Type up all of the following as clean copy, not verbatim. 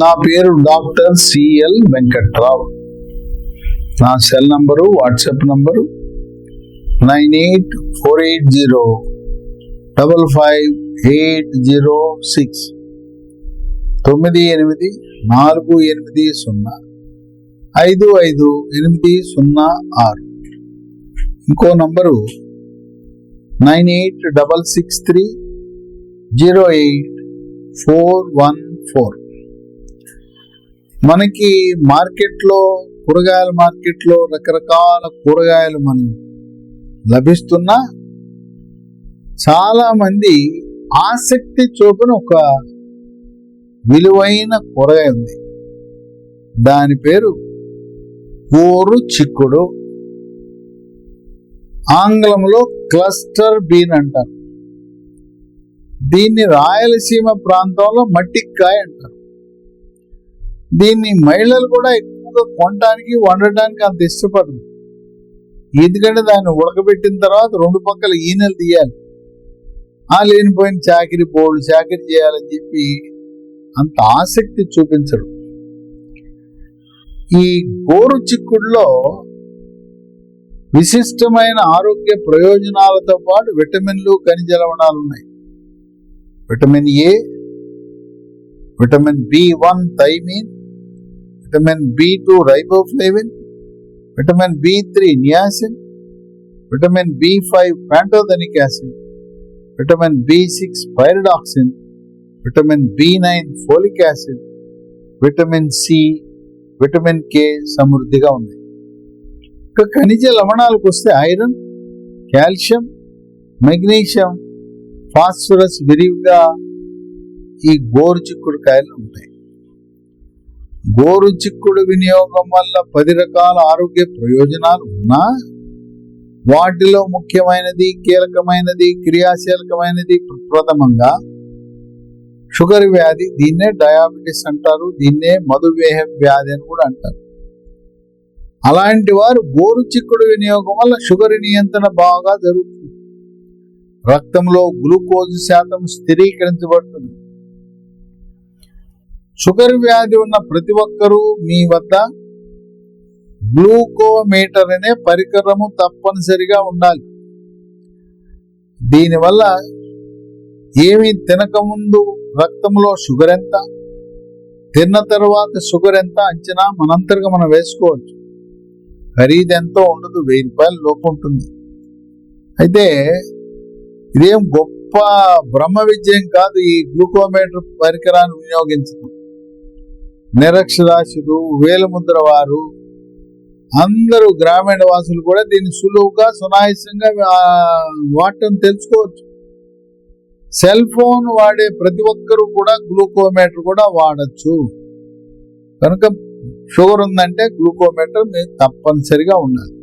నా పేరు doctor CL Venkatrao. నా సెల్ నంబరు, వాట్సాప్ నంబరు 9848055806 9848055806. ఇంకో నంబరు 9866308414. మనకి మార్కెట్లో, కూరగాయల మార్కెట్లో రకరకాల కూరగాయలు మనం లభిస్తున్నా చాలా మంది ఆసక్తి చూపిన ఒక విలువైన కూరగాయ ఉంది. దాని పేరు గోరు చిక్కుడు. ఆంగ్లంలో క్లస్టర్ బీన్ అంటారు. దీన్ని రాయలసీమ ప్రాంతంలో మట్టికాయ అంటారు. దీన్ని మహిళలు కూడా ఎక్కువగా కొనడానికి, వండటానికి అంత ఇష్టపడరు. ఎందుకంటే దాన్ని ఉడకబెట్టిన తర్వాత రెండు పక్కల ఈనెలు తీయాలి. లేనిపోయిన చాకిరి చేయాలని చెప్పి అంత ఆసక్తి చూపించరు. ఈ గోరు చిక్కుడులో విశిష్టమైన ఆరోగ్య ప్రయోజనాలతో పాటు విటమిన్లు, ఖనిజ లవణాలు ఉన్నాయి. Vitamin A, vitamin B1 thiamine, vitamin B2 riboflavin, vitamin B3 niacin, vitamin B5 pantothenic acid, vitamin B6 pyridoxine, vitamin B9 folic acid, vitamin C, vitamin K సమృద్ధిగా ఉంది. ఇక ఖనిజ లవణాలకు వస్తే ఐరన్, కాల్షియం, మెగ్నీషియం, ఫాస్ఫరస్ విరివిగా ఈ గోరు చిక్కుడు కాయలు ఉంటాయి. గోరు చిక్కుడు వినియోగం వల్ల 10 రకాల ఆరోగ్య ప్రయోజనాలు ఉన్నా వాటిలో ముఖ్యమైనది, కీలకమైనది, క్రియాశీలకమైనది ప్రథమంగా షుగర్ వ్యాధి. దీన్నే డయాబెటిస్ అంటారు. దీన్నే మధుమేహ వ్యాధి అని కూడా అంటారు. అలాంటి వారు గోరు చిక్కుడు వినియోగం వల్ల షుగర్ నియంత్రణ బాగా జరుగుతుంది. రక్తంలో గ్లూకోజ్ శాతం స్థిరీకరించబడుతుంది. షుగర్ వ్యాధి ఉన్న ప్రతి ఒక్కరూ మీ వద్ద గ్లూకోమీటర్ అనే పరికరము తప్పనిసరిగా ఉండాలి. దీనివల్ల ఏమీ తినకముందు రక్తంలో షుగర్ ఎంత, తిన్న తర్వాత షుగర్ ఎంత అంచనా మనంతటిగా మనం వేసుకోవచ్చు. ఖరీదు ఎంతో ఉండదు, 1000 రూపాయల లోపు ఉంటుంది. అయితే ఇదేం గొప్ప బ్రహ్మ విద్యం కాదు ఈ గ్లూకోమీటర్ పరికరాన్ని వినియోగించడం. నిరక్షరాస్యులు, వేలుముద్ర వారు, అందరూ గ్రామీణ వాసులు కూడా దీన్ని సులువుగా, సునాయాసంగా వాడటం తెలుసుకోవచ్చు. సెల్ ఫోన్ వాడే ప్రతి ఒక్కరూ కూడా గ్లూకోమీటర్ కూడా వాడచ్చు. కనుక షుగర్ ఉందంటే గ్లూకోమీటర్ మీరు తప్పనిసరిగా ఉండాలి.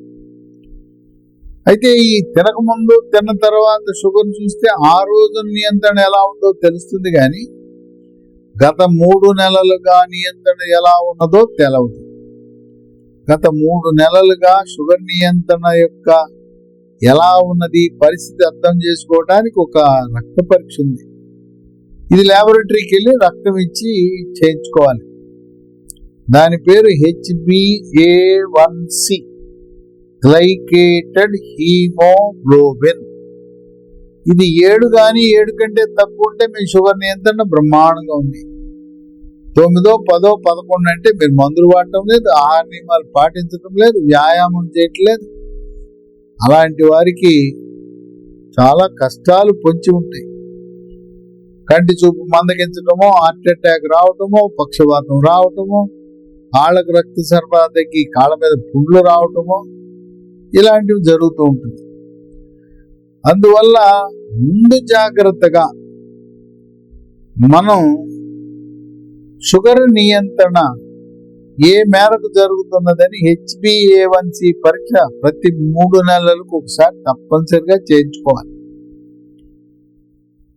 అయితే ఈ తినకముందు, తిన్న తర్వాత షుగర్ చూస్తే ఆ రోజు నియంత్రణ ఎలా ఉందో తెలుస్తుంది, కానీ గత 3 నెలలుగా నియంత్రణ ఎలా ఉన్నదో తెలవదు. గత 3 నెలలుగా షుగర్ నియంత్రణ యొక్క ఎలా ఉన్నది పరిస్థితి అర్థం చేసుకోవడానికి ఒక రక్త పరీక్ష ఉంది. ఇది ల్యాబొరేటరీకి వెళ్ళి రక్తం ఇచ్చి చేయించుకోవాలి. దాని పేరు HbA1c, గ్లైకేటెడ్ హీమోగ్లోబిన్. ఇది 7 కానీ 7 కంటే తక్కువ ఉంటే మీ షుగర్ నియంత్రణ బ్రహ్మాండంగా ఉంది. 9, 10, 11 అంటే మీరు మందులు వాడటం లేదు, ఆహార నియమాలు పాటించడం లేదు, వ్యాయామం చేయట్లేదు. అలాంటి వారికి చాలా కష్టాలు పొంచి ఉంటాయి. కంటి చూపు మందగించటమో, హార్ట్ అటాక్ రావటమో, పక్షవాతం రావటమో, కాళ్ళకు రక్త సరఫరా తగ్గి కాళ్ళ మీద పుండ్లు రావటమో ఇలాంటివి జరుగుతూ ఉంటుంది. అందువల్ల ముందు జాగ్రత్తగా మనం షుగర్ నియంత్రణ ఏ మేరకు జరుగుతున్నదని HbA1c పరీక్ష ప్రతి 3 నెలలకు ఒకసారి తప్పనిసరిగా చేయించుకోవాలి.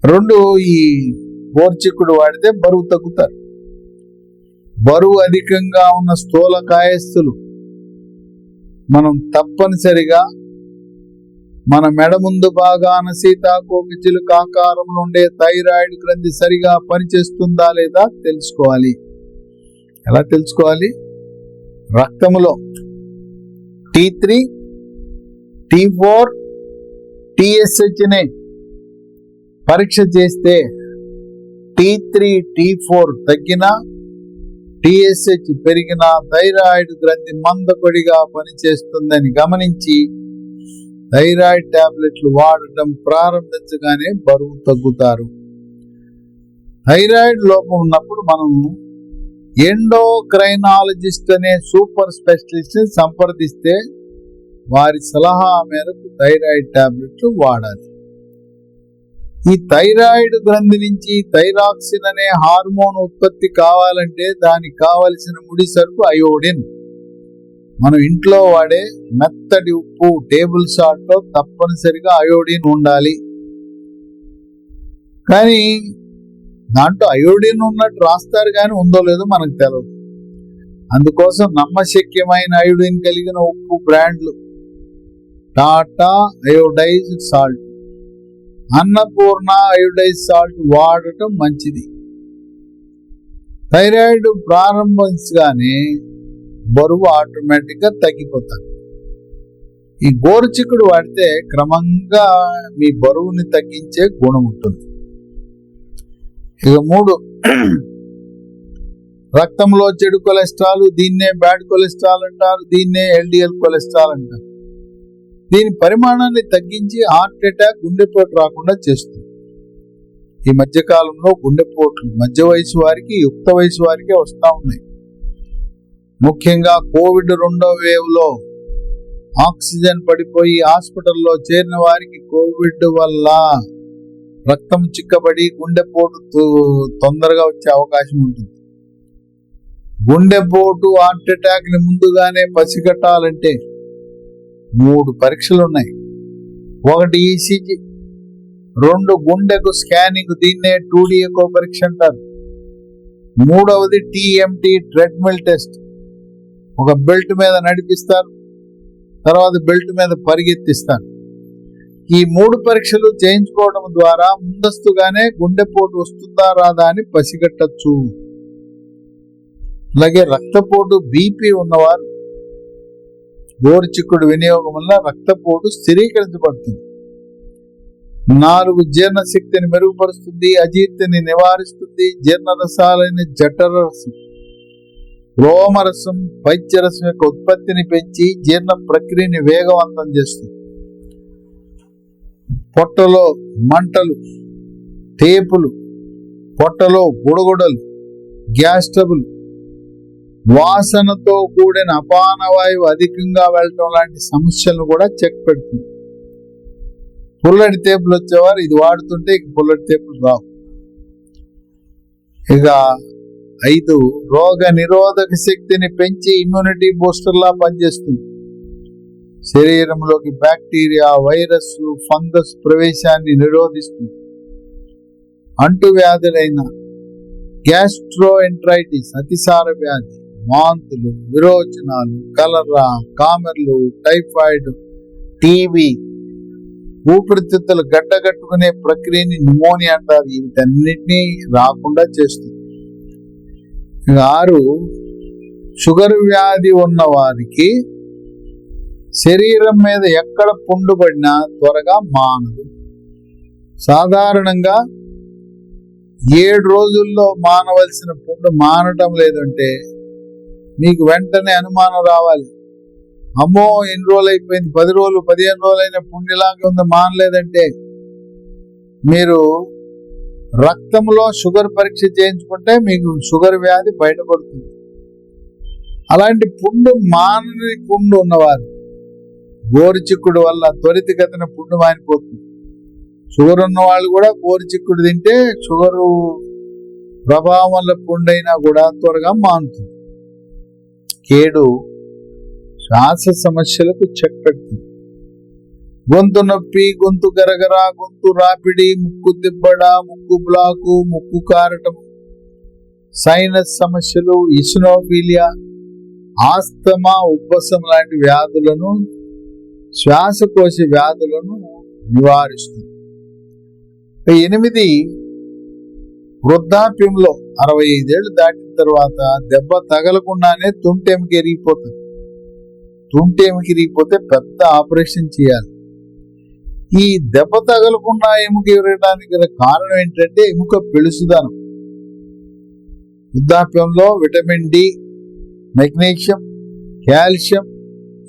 2, ఈ గోరు చిక్కుడు వాడితే బరువు తగ్గుతారు. బరువు అధికంగా ఉన్న స్థూలకాయస్థులు మనం తప్పనిసరిగా మన మెడ ముందు భాగాన సీతాకోక చిలుక ఆకారంలో ఉండే థైరాయిడ్ గ్రంథి సరిగా పనిచేస్తుందా లేదా తెలుసుకోవాలి. ఎలా తెలుసుకోవాలి? రక్తములో T3, T4, TSHని పరీక్ష చేస్తే T3, T4 తగ్గినా, TSH పెరిగినా థైరాయిడ్ గ్రంథి మందకొడిగా పనిచేస్తుందని గమనించి థైరాయిడ్ టాబ్లెట్లు వాడటం ప్రారంభించగానే బరువు తగ్గుతారు. థైరాయిడ్ లోపం ఉన్నప్పుడు మనం ఎండోక్రైనాలజిస్ట్ అనే సూపర్ స్పెషలిస్ట్ సంప్రదిస్తే వారి సలహా మేరకు థైరాయిడ్ టాబ్లెట్లు వాడాలి. ఈ థైరాయిడ్ గ్రంథి నుంచి థైరాక్సిన్ అనే హార్మోన్ ఉత్పత్తి కావాలంటే దానికి కావలసిన ముడి సరుకు అయోడిన్. మనం ఇంట్లో వాడే మెత్తటి ఉప్పు, టేబుల్ సాల్ట్ లో తప్పనిసరిగా అయోడిన్ ఉండాలి. కానీ దాంట్లో అయోడిన్ ఉన్నట్టు రాస్తారు, కానీ ఉందో లేదో మనకు తెలియదు. అందుకోసం నమ్మశక్యమైన అయోడిన్ కలిగిన ఉప్పు బ్రాండ్లు Tata iodised salt, Annapurna iodise salt వాడటం మంచిది. థైరాయిడ్ ప్రారంభించగానే బరువు ఆటోమేటిక్గా తగ్గిపోతారు. ఈ గోరుచిక్కుడు వాడితే క్రమంగా మీ బరువుని తగ్గించే గుణం ఉంటుంది. ఇక 3, రక్తంలో చెడు కొలెస్ట్రాల్, దీన్నే బ్యాడ్ కొలెస్ట్రాల్ అంటారు, దీన్నే ఎల్డిఎల్ కొలెస్ట్రాల్ అంటారు. దీని పరిమాణాన్ని తగ్గించి హార్ట్ అటాక్, గుండెపోటు రాకుండా చేస్తుంది. ఈ మధ్యకాలంలో గుండెపోట్లు మధ్య వయసు వారికి, యుక్త వయసు వారికి వస్తూ ఉన్నాయి. ముఖ్యంగా కోవిడ్ 2వ వేవ్ లో ఆక్సిజన్ పడిపోయి హాస్పిటల్లో చేరిన వారికి కోవిడ్ వల్ల రక్తం చిక్కబడి గుండెపోటు తొందరగా వచ్చే అవకాశం ఉంటుంది. గుండెపోటు, హార్ట్ అటాక్ ని ముందుగానే పసిగట్టాలంటే 3 పరీక్షలు ఉన్నాయి. 1 ECG, 2 గుండెకు స్కానింగ్, దీన్నే 2D ఎకో పరీక్ష అంటారు. 3వది TMT ట్రెడ్మిల్ టెస్ట్. ఒక బెల్ట్ మీద నడిపిస్తారు, తర్వాత బెల్ట్ మీద పరిగెత్తిస్తారు. ఈ 3 పరీక్షలు చేయించుకోవడం ద్వారా ముందస్తుగానే గుండెపోటు వస్తుందా రాదా అని పసిగట్టచ్చు. అలాగే రక్తపోటు, BP ఉన్నవారు గోరుచిక్కుడు వినియోగం వల్ల రక్తపోటు స్థిరీకరించబడుతుంది. 4 జీర్ణశక్తిని మెరుగుపరుస్తుంది, అజీర్తిని నివారిస్తుంది. జీర్ణరసాలైన జఠరరసం, రోమరసం, పైత్యరసం యొక్క ఉత్పత్తిని పెంచి జీర్ణ ప్రక్రియని వేగవంతం చేస్తుంది. పొట్టలో మంటలు, తేపులు, పొట్టలో గుడగుడలు, గ్యాస్ ట్రబుల్, వాసనతో కూడిన అపానవాయువు అధికంగా వెళ్ళటం లాంటి సమస్యలను కూడా చెక్ పెడుతుంది. పుల్లటి తేపులు వచ్చేవారు ఇది వాడుతుంటే ఇక పుల్లటి తేపులు రావు. ఇక 5, రోగ నిరోధక శక్తిని పెంచి ఇమ్యూనిటీ బూస్టర్లా పనిచేస్తుంది. శరీరంలోకి బ్యాక్టీరియా, వైరస్, ఫంగస్ ప్రవేశాన్ని నిరోధిస్తుంది. అంటువ్యాధులైన గ్యాస్ట్రోఎంట్రైటిస్, అతిసార వ్యాధి, వాంతులు, విరోచనాలు, కలరా, కామెర్లు, టైఫాయిడ్, టీబీ, ఊపిరితిత్తులు గడ్డగట్టుకునే ప్రక్రియని న్యూమోనియా అంటారు. వీటన్నిటినీ రాకుండా చేస్తుంది. 6, షుగర్ వ్యాధి ఉన్న వారికి శరీరం మీద ఎక్కడ పుండు పడినా త్వరగా మానదు. సాధారణంగా 7 రోజుల్లో మానవలసిన పుండు మానటం లేదంటే మీకు వెంటనే అనుమానం రావాలి. అమ్మో ఎన్ని రోజులు అయిపోయింది, 10 రోజులు 15 రోజులైన పుండు ఇలాగే ఉంది, మానలేదంటే మీరు రక్తంలో షుగర్ పరీక్ష చేయించుకుంటే మీకు షుగర్ వ్యాధి బయటపడుతుంది. అలాంటి పుండు, మానని పుండు ఉన్నవారు గోరుచిక్కుడు వల్ల త్వరితగతిన పుండు మానిపోతుంది. షుగర్ ఉన్న వాళ్ళు కూడా గోరుచిక్కుడు తింటే షుగరు ప్రభావం వల్ల పుండైనా కూడా త్వరగా మానుతుంది. 7, శ్వాస సమస్యలకు చెక్ పెడుతుంది. గొంతు నొప్పి, గొంతు గరగర, గొంతు రాపిడి, ముక్కు దిబ్బడ, ముక్కు బ్లాకు, ముక్కు కారటం, సైనస్ సమస్యలు, ఇసినోఫీలియా, ఆస్తమా, ఉబ్బసం లాంటి వ్యాధులను, శ్వాసకోశ వ్యాధులను నివారిస్తుంది. 8, వృద్ధాప్యంలో 65 ఏళ్ళు దాటిన తర్వాత దెబ్బ తగలకుండానే తుంటెముక ఇరిగిపోతుంది. తుంటెముక ఇరిగిపోతే పెద్ద ఆపరేషన్ చేయాలి. ఈ దెబ్బ తగలకుండా ఎముక ఇరగడానికి గల కారణం ఏంటంటే ఎముక పెళుసుదనం. వృద్ధాప్యంలో vitamin D, magnesium, calcium,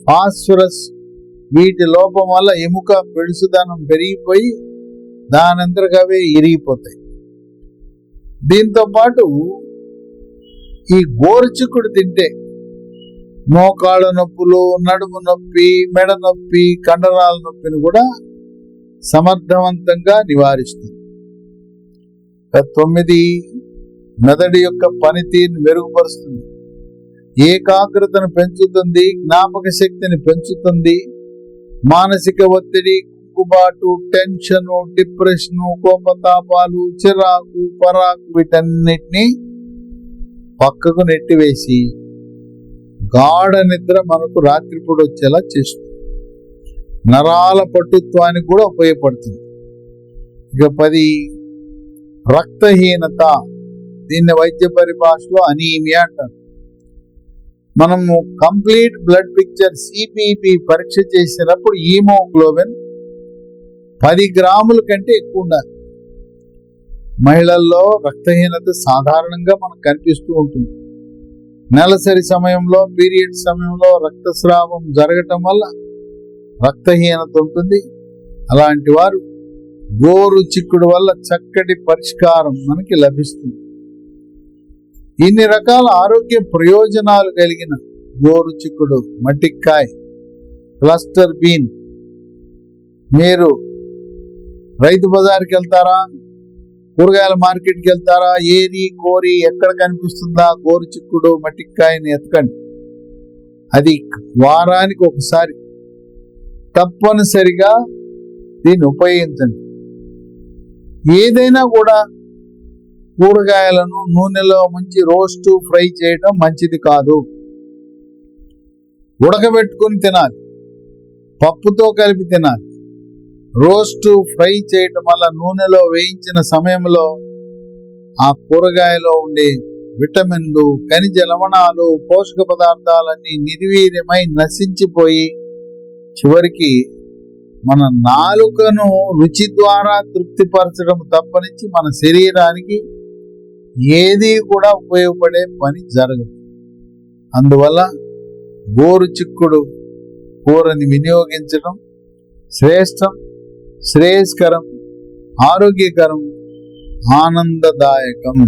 phosphorus వీటి లోపం వల్ల ఎముక పెళుసుదనం పెరిగిపోయి దానంతరకవే ఇరిగిపోతాయి. దీంతో పాటు ఈ గోరుచిక్కుడు తింటే మోకాళ్ళ నొప్పులు, నడుము నొప్పి, మెడ నొప్పి, కండరాల నొప్పిని కూడా సమర్థవంతంగా నివారిస్తుంది. 9 మెదడు యొక్క పనితీరుని మెరుగుపరుస్తుంది, ఏకాగ్రతను పెంచుతుంది, జ్ఞాపక శక్తిని పెంచుతుంది, మానసిక ఒత్తిడి, కుంగుబాటు, టెన్షను, డిప్రెషను, కోపతాపాలు, చిరాకు, పరాకు వీటన్నిటినీ పక్కకు నెట్టివేసి గాఢ నిద్ర మనకు రాత్రిపూట వచ్చేలా చేస్తుంది. నరాల పటుత్వానికి కూడా ఉపయోగపడుతుంది. ఇక 10 రక్తహీనత, దీన్ని వైద్య పరిభాషలో అనీమియా అంటారు. మనము కంప్లీట్ బ్లడ్ పిక్చర్ సిపిపి పరీక్ష చేసినప్పుడు హీమోగ్లోబిన్ 10 గ్రాముల కంటే ఎక్కువ ఉండాలి. మహిళల్లో రక్తహీనత సాధారణంగా మనకు కనిపిస్తూ ఉంటుంది. నెలసరి సమయంలో, పీరియడ్ సమయంలో రక్తస్రావం జరగటం వల్ల రక్తహీనత ఉంటుంది. అలాంటి వారు గోరు చిక్కుడు వల్ల చక్కటి పరిష్కారం మనకి లభిస్తుంది. ఇన్ని రకాల ఆరోగ్య ప్రయోజనాలు కలిగిన గోరు చిక్కుడు, మట్టికాయ, క్లస్టర్ బీన్, మీరు రైతు బజార్కి వెళ్తారా, కూరగాయల మార్కెట్కి వెళ్తారా, ఏరి కోరి ఎక్కడ కనిపిస్తుందా గోరు చిక్కుడు, మట్టికాయని ఎతకండి. అది వారానికి ఒకసారి తప్పనిసరిగా దీన్ని ఉపయోగించండి. ఏదైనా కూడా కూరగాయలను నూనెలో ముంచి రోస్టు, ఫ్రై చేయడం మంచిది కాదు. ఉడకబెట్టుకుని తినాలి, పప్పుతో కలిపి తినాలి. రోస్టు, ఫ్రై చేయటం వల్ల నూనెలో వేయించిన సమయంలో ఆ కూరగాయలో ఉండే విటమిన్లు, ఖనిజ లవణాలు, పోషక పదార్థాలన్నీ నిర్వీర్యమై నశించిపోయి చివరికి మన నాలుకను రుచి ద్వారా తృప్తిపరచడం తప్పనించి మన శరీరానికి ఏది కూడా ఉపయోగపడే పని జరగదు. అందువల్ల గోరు చిక్కుడు కూరని వినియోగించడం శ్రేష్టం, శ్రేయస్కరం, ఆరోగ్యకరం, ఆనందదాయకం.